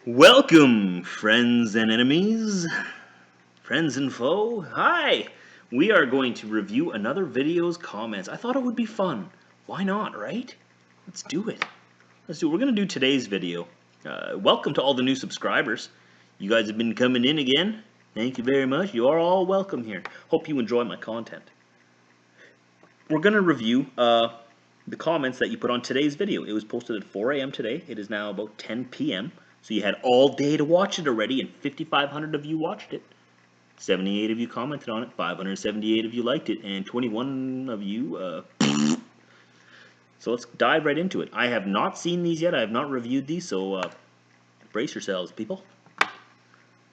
Welcome, friends and enemies, friends and foe. Hi! We are going to review another video's comments. I thought it would be fun. Why not, right? Let's do it. We're going to do today's video. Welcome to all the new subscribers. You guys have been coming in again. Thank you very much. You are all welcome here. Hope you enjoy my content. We're going to review the comments that you put on today's video. It was posted at 4 a.m. today. It is now about 10 p.m. So you had all day to watch it already, and 5,500 of you watched it. 78 of you commented on it, 578 of you liked it, and 21 of you, So let's dive right into it. I have not seen these yet. I have not reviewed these, so brace yourselves, people.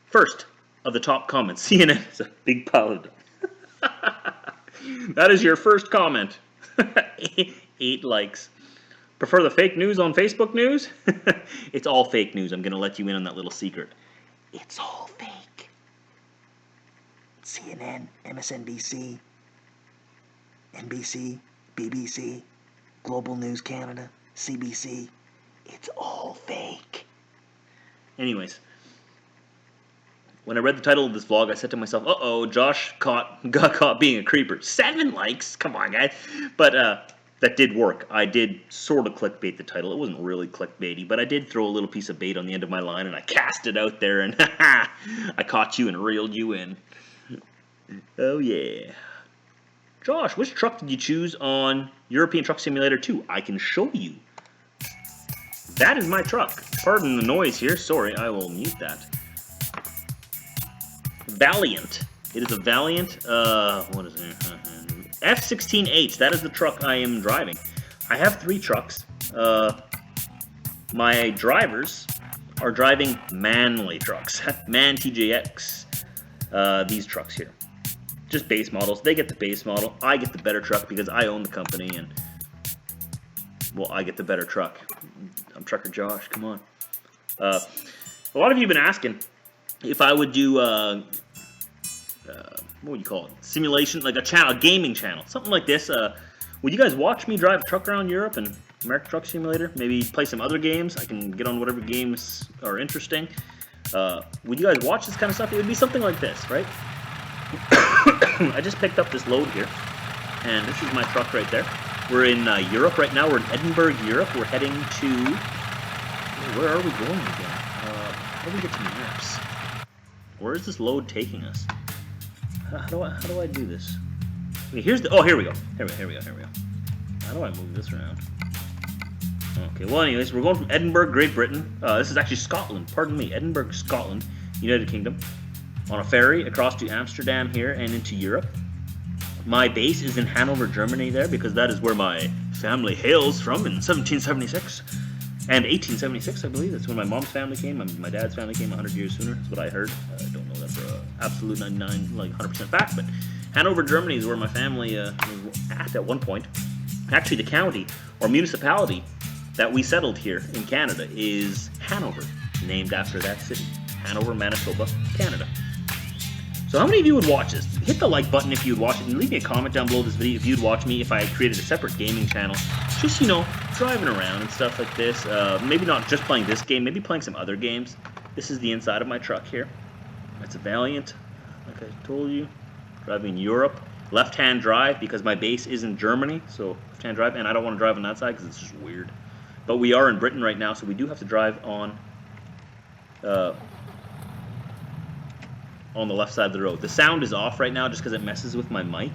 First of the top comments, CNN is a big pile of them. That is your first comment. 8 likes. Prefer the fake news on Facebook news? It's all fake news. I'm going to let you in on that little secret. It's all fake. CNN, MSNBC, NBC, BBC, Global News Canada, CBC. It's all fake. Anyways, when I read the title of this vlog, I said to myself, uh-oh, Josh got caught being a creeper. 7 likes? Come on, guys. But, that did work. I did sort of clickbait the title. It wasn't really clickbaity, but I did throw a little piece of bait on the end of my line, and I cast it out there, and I caught you and reeled you in. Oh, yeah. Josh, which truck did you choose on European Truck Simulator 2? I can show you. That is my truck. Pardon the noise here. Sorry, I will mute that. Valiant. It is a Valiant, what is it? F-16H, that is the truck I am driving. I have 3 trucks. My drivers are driving Manly trucks. Man TJX. These trucks here. Just base models. They get the base model. I get the better truck because I own the company and, well, I get the better truck. I'm Trucker Josh, come on. A lot of you have been asking if I would do, what would you call it? Simulation, like a channel, a gaming channel, something like this. Would you guys watch me drive a truck around Europe and American Truck Simulator? Maybe play some other games. I can get on whatever games are interesting. Would you guys watch this kind of stuff? It would be something like this, right? I just picked up this load here, and this is my truck right there. We're in Europe right now. We're in Edinburgh, Europe. We're heading to... Where are we going again? How do we get to maps? Where is this load taking us? How do I do this? Okay, here's the... Oh, here we go. Here we go. How do I move this around? Okay, well, anyways, we're going from Edinburgh, Great Britain. This is actually Scotland. Pardon me. Edinburgh, Scotland, United Kingdom. On a ferry across to Amsterdam here and into Europe. My base is in Hanover, Germany there because that is where my family hails from in 1776. And 1876, I believe. That's when my mom's family came. My dad's family came 100 years sooner. That's what I heard. I don't know that for an absolute 99, like 100% fact. But Hanover, Germany is where my family was at one point. Actually, the county or municipality that we settled here in Canada is Hanover, named after that city. Hanover, Manitoba, Canada. So how many of you would watch this? Hit the like button if you would watch it, and leave me a comment down below this video if you'd watch me if I created a separate gaming channel. Just, you know, driving around and stuff like this. Maybe not just playing this game, maybe playing some other games. This is the inside of my truck here. It's a Valiant, like I told you. Driving Europe. Left-hand drive because my base is in Germany, so left-hand drive, and I don't want to drive on that side because it's just weird. But we are in Britain right now, so we do have to drive on the left side of the road. The sound is off right now just because it messes with my mic.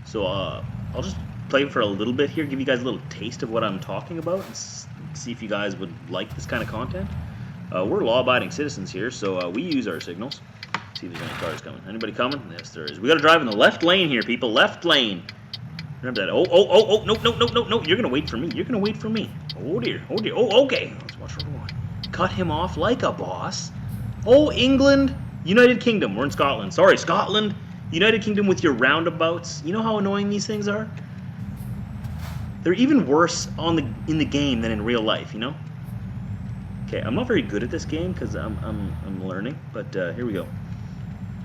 So I'll just play for a little bit here, give you guys a little taste of what I'm talking about, and see if you guys would like this kind of content. We're law-abiding citizens here, so we use our signals. See if there's any cars coming. Anybody coming? Yes, there is. We got to drive in the left lane here, people. Left lane. Remember that. Oh, no. You're going to wait for me. You're going to wait for me. Oh, dear. Oh, okay. Let's watch where we're going. Cut him off like a boss. Oh, England. United Kingdom. We're in Scotland. Sorry, Scotland. United Kingdom with your roundabouts. You know how annoying these things are? They're even worse in the game than in real life, you know? Okay, I'm not very good at this game because I'm learning, but here we go.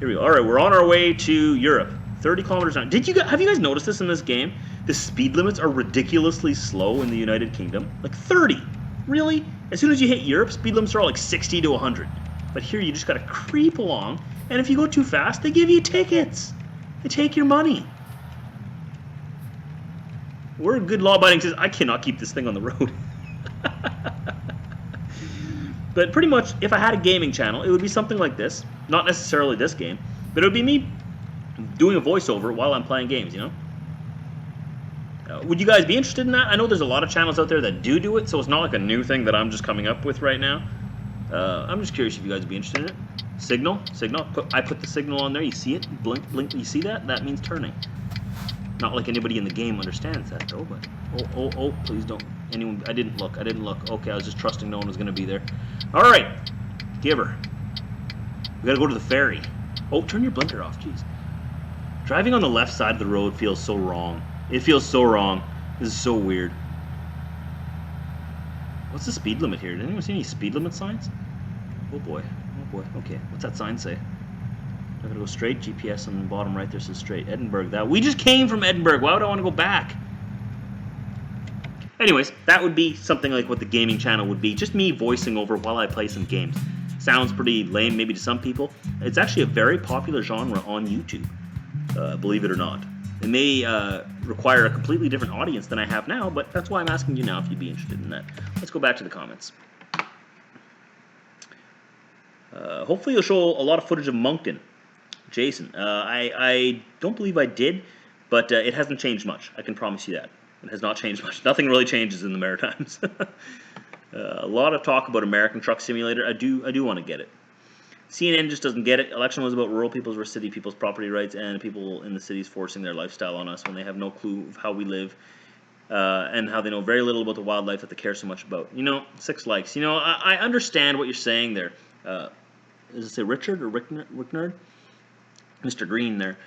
All right, we're on our way to Europe. 30 kilometers an hour. Have you guys noticed this in this game? The speed limits are ridiculously slow in the United Kingdom. Like 30. Really? As soon as you hit Europe, speed limits are all like 60 to 100. But here you just gotta creep along, and if you go too fast, they give you tickets. They take your money. We're a good law-abiding citizen. I cannot keep this thing on the road. But pretty much, if I had a gaming channel, it would be something like this. Not necessarily this game, but it would be me doing a voiceover while I'm playing games, you know? Would you guys be interested in that? I know there's a lot of channels out there that do it, so it's not like a new thing that I'm just coming up with right now. I'm just curious if you guys would be interested in it. Signal. I put the signal on there. You see it? Blink, blink. You see that? That means turning. Not like anybody in the game understands that, though, but... Oh, please don't. Anyone... I didn't look. Okay, I was just trusting no one was going to be there. Alright. Give her. We gotta go to the ferry. Oh, turn your blinker off, jeez. Driving on the left side of the road feels so wrong. It feels so wrong. This is so weird. What's the speed limit here? Did anyone see any speed limit signs? Oh boy. Okay, what's that sign say? I'm gonna go straight. GPS on the bottom right there says straight. Edinburgh. That we just came from Edinburgh. Why would I want to go back? Anyways, that would be something like what the gaming channel would be. Just me voicing over while I play some games. Sounds pretty lame maybe to some people. It's actually a very popular genre on YouTube. Believe it or not. It may require a completely different audience than I have now, but that's why I'm asking you now if you'd be interested in that. Let's go back to the comments. Hopefully you'll show a lot of footage of Moncton. Jason, I don't believe I did, but it hasn't changed much. I can promise you that. It has not changed much. Nothing really changes in the Maritimes. A lot of talk about American Truck Simulator. I do want to get it. CNN just doesn't get it. Election was about rural people's versus city people's property rights and people in the cities forcing their lifestyle on us when they have no clue of how we live and how they know very little about the wildlife that they care so much about. You know, 6 likes. You know, I understand what you're saying there. Does it say Richard or Ricknerd? Mr. Green there.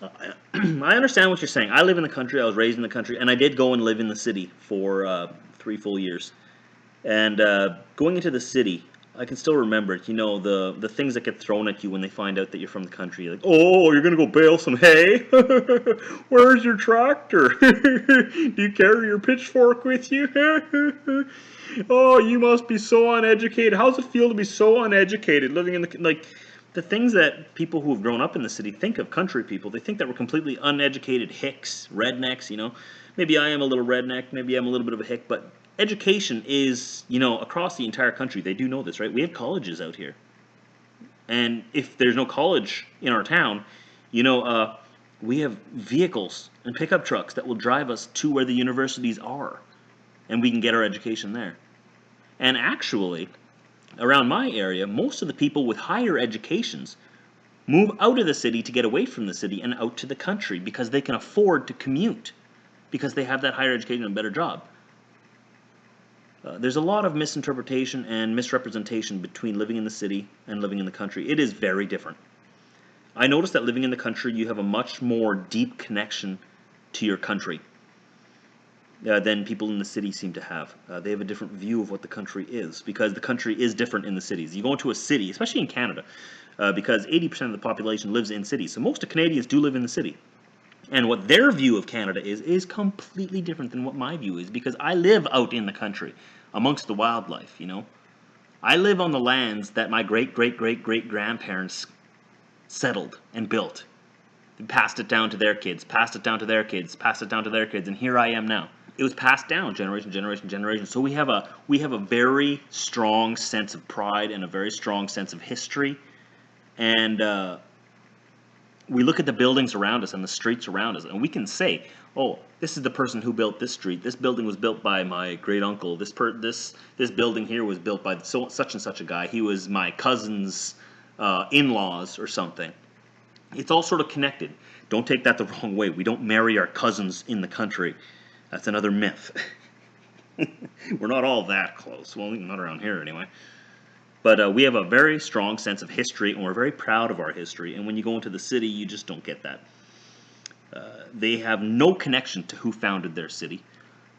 I understand what you're saying. I live in the country. I was raised in the country, and I did go and live in the city for 3 full years. And going into the city, I can still remember it. You know, the things that get thrown at you when they find out that you're from the country. You're like, oh, you're going to go bale some hay? Where's your tractor? Do you carry your pitchfork with you? Oh, you must be so uneducated. How does it feel to be so uneducated living in the... Like, the things that people who have grown up in the city think of country people, they think that we're completely uneducated hicks, rednecks, you know. Maybe I am a little redneck, maybe I'm a little bit of a hick, but education is, you know, across the entire country. They do know this, right? We have colleges out here. And if there's no college in our town, you know, we have vehicles and pickup trucks that will drive us to where the universities are. And we can get our education there. And actually, around my area, most of the people with higher educations move out of the city to get away from the city and out to the country because they can afford to commute because they have that higher education and a better job. There's a lot of misinterpretation and misrepresentation between living in the city and living in the country. It is very different. I noticed that living in the country, you have a much more deep connection to your country than people in the city seem to have. They have a different view of what the country is because the country is different in the cities. You go into a city, especially in Canada, because 80% of the population lives in cities. So most of Canadians do live in the city. And what their view of Canada is completely different than what my view is because I live out in the country amongst the wildlife, you know. I live on the lands that my great-great-great-great-grandparents settled and built. They passed it down to their kids, passed it down to their kids, passed it down to their kids, and here I am now. It was passed down generation. So we have a very strong sense of pride and a very strong sense of history. And we look at the buildings around us and the streets around us, and we can say, oh, this is the person who built this street. This building was built by my great uncle. This building here was built by such and such a guy. He was my cousin's in-laws or something. It's all sort of connected. Don't take that the wrong way. We don't marry our cousins in the country. That's another myth. We're not all that close. Well, not around here anyway. But we have a very strong sense of history, and we're very proud of our history. And when you go into the city, you just don't get that. They have no connection to who founded their city.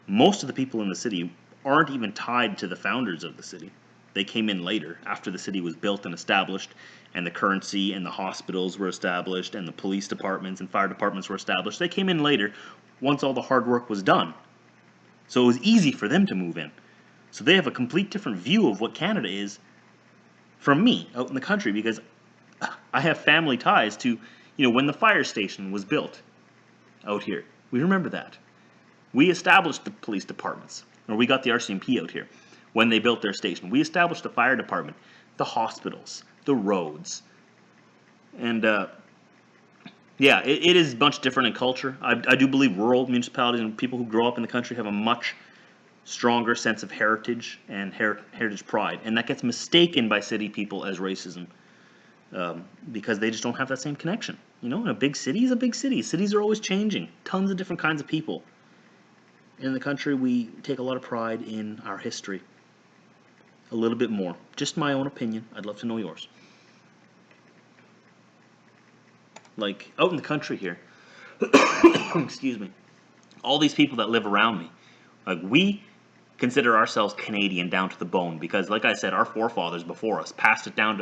Most of the people in the city aren't even tied to the founders of the city. They came in later, after the city was built and established, and the currency and the hospitals were established, and the police departments and fire departments were established. They came in later, once all the hard work was done. So it was easy for them to move in. So they have a complete different view of what Canada is from me out in the country, because I have family ties to, when the fire station was built out here. We remember that. We established the police departments, or we got the RCMP out here when they built their station. We established the fire department, the hospitals, the roads. And yeah, it is much different in culture. I do believe rural municipalities and people who grow up in the country have a much stronger sense of heritage and heritage pride. And that gets mistaken by city people as racism, because they just don't have that same connection. In a big city is a big city. Cities are always changing. Tons of different kinds of people. In the country, we take a lot of pride in our history. A little bit more. Just my own opinion. I'd love to know yours. Like, out in the country here, excuse me, all these people that live around me, like, we consider ourselves Canadian down to the bone, because, like I said, our forefathers before us passed it down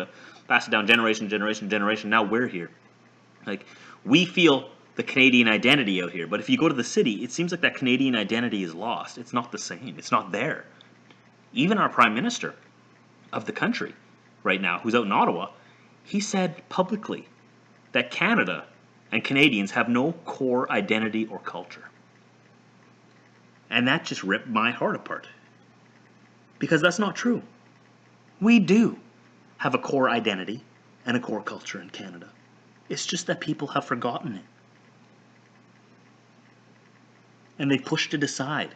generation to generation to generation. Now we're here. Like, we feel the Canadian identity out here, but if you go to the city, it seems like that Canadian identity is lost. It's not the same. It's not there. Even our Prime Minister of the country right now, who's out in Ottawa, he said publicly that Canada and Canadians have no core identity or culture. And that just ripped my heart apart. Because that's not true. We do have a core identity and a core culture in Canada. It's just that people have forgotten it. And they pushed it aside.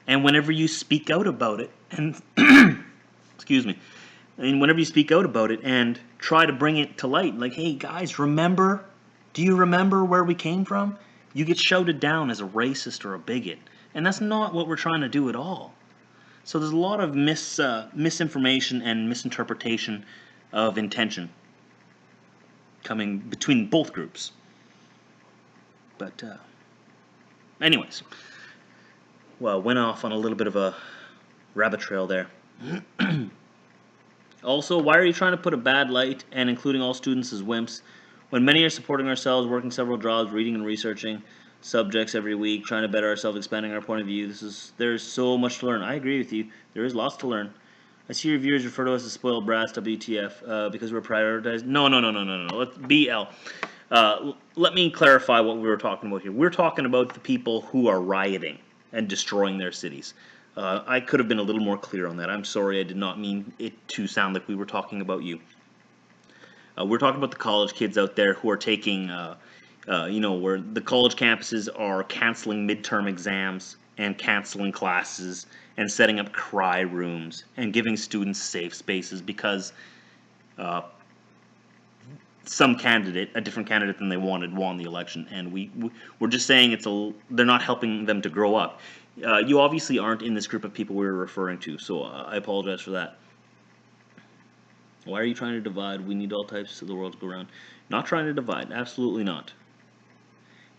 And whenever you speak out about it, and excuse me, and whenever you speak out about it and try to bring it to light, like, hey guys, remember? Do you remember where we came from? You get shouted down as a racist or a bigot. And that's not what we're trying to do at all. So there's a lot of misinformation and misinterpretation of intention coming between both groups. But anyways, well, went off on a little bit of a rabbit trail there. Also, why are you trying to put a bad light and including all students as wimps when many are supporting ourselves, working several jobs, reading and researching subjects every week, trying to better ourselves, expanding our point of view? There's so much to learn. I agree with you. There is lots to learn. I see your viewers refer to us as spoiled brats, WTF, because we're prioritized. No. Let's BL. Let me clarify what we were talking about here. We're talking about the people who are rioting and destroying their cities. I could have been a little more clear on that. I'm sorry, I did not mean it to sound like we were talking about you. We're talking about the college kids out there who are taking, where the college campuses are canceling midterm exams and canceling classes and setting up cry rooms and giving students safe spaces because some candidate, a different candidate than they wanted, won the election. And we're just saying they're not helping them to grow up. You obviously aren't in this group of people we were referring to, so I apologize for that. Why are you trying to divide? We need all types of the world to go around. Not trying to divide, absolutely not.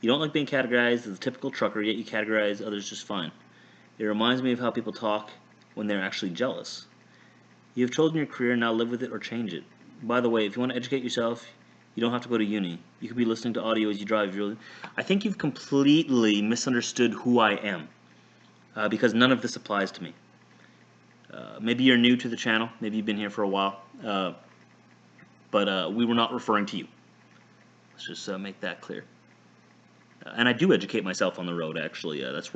You don't like being categorized as a typical trucker, yet you categorize others just fine. It reminds me of how people talk when they're actually jealous. You have chosen your career, now live with it or change it. By the way, if you want to educate yourself, you don't have to go to uni. You could be listening to audio as you drive. I think you've completely misunderstood who I am, because none of this applies to me. Maybe you're new to the channel. Maybe you've been here for a while. But we were not referring to you. Let's just make that clear. And I do educate myself on the road, actually. That's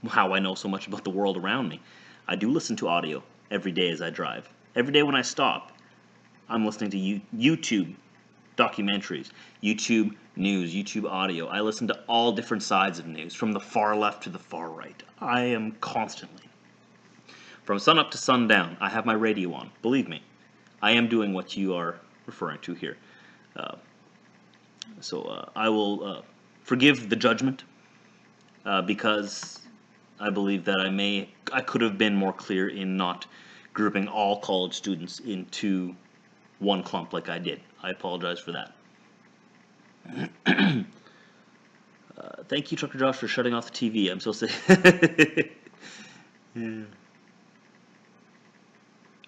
how I know so much about the world around me. I do listen to audio every day as I drive. Every day when I stop, I'm listening to YouTube documentaries, YouTube news, YouTube audio. I listen to all different sides of news, from the far left to the far right. I am constantly. From sun up to sundown, I have my radio on. Believe me, I am doing what you are referring to here. So I will forgive the judgment, because I believe that I could have been more clear in not grouping all college students into one clump like I did. I apologize for that. Thank you, Trucker Josh, for shutting off the TV. I'm so sick. Yeah.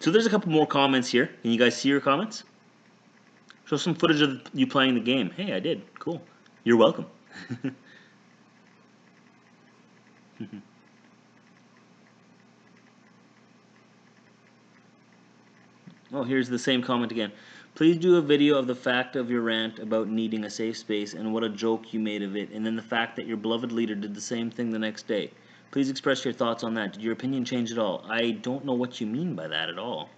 So there's a couple more comments here. Can you guys see your comments? Show some footage of you playing the game. Hey, I did. Cool. You're welcome. Oh, here's the same comment again. Please do a video of the fact of your rant about needing a safe space and what a joke you made of it, and then the fact that your beloved leader did the same thing the next day. Please express your thoughts on that. Did your opinion change at all? I don't know what you mean by that at all.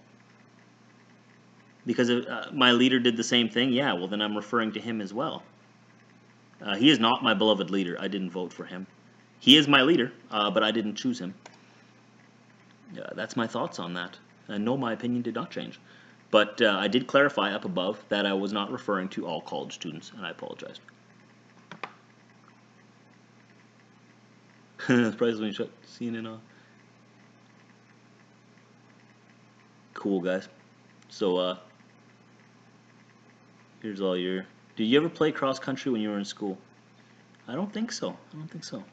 Because if, my leader did the same thing, yeah, well then I'm referring to him as well. He is not my beloved leader. I didn't vote for him. He is my leader, but I didn't choose him. That's my thoughts on that. No, my opinion did not change. But I did clarify up above that I was not referring to all college students, and I apologize. Surprised when you shut CNN off. Cool, guys. So, here's all your... Did you ever play cross country when you were in school? I don't think so. I don't think so.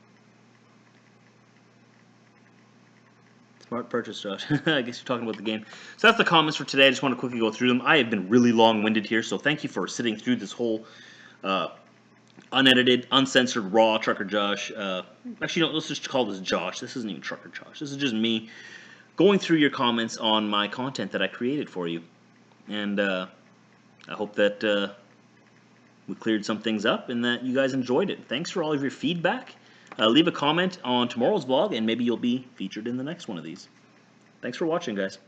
Smart purchase, Josh. I guess you're talking about the game. So that's the comments for today. I just want to quickly go through them. I have been really long-winded here, so thank you for sitting through this whole unedited, uncensored, raw Trucker Josh. Actually, no, let's just call this Josh. This isn't even Trucker Josh. This is just me going through your comments on my content that I created for you. And I hope that we cleared some things up and that you guys enjoyed it. Thanks for all of your feedback. Leave a comment on tomorrow's vlog, and maybe you'll be featured in the next one of these. Thanks for watching, guys.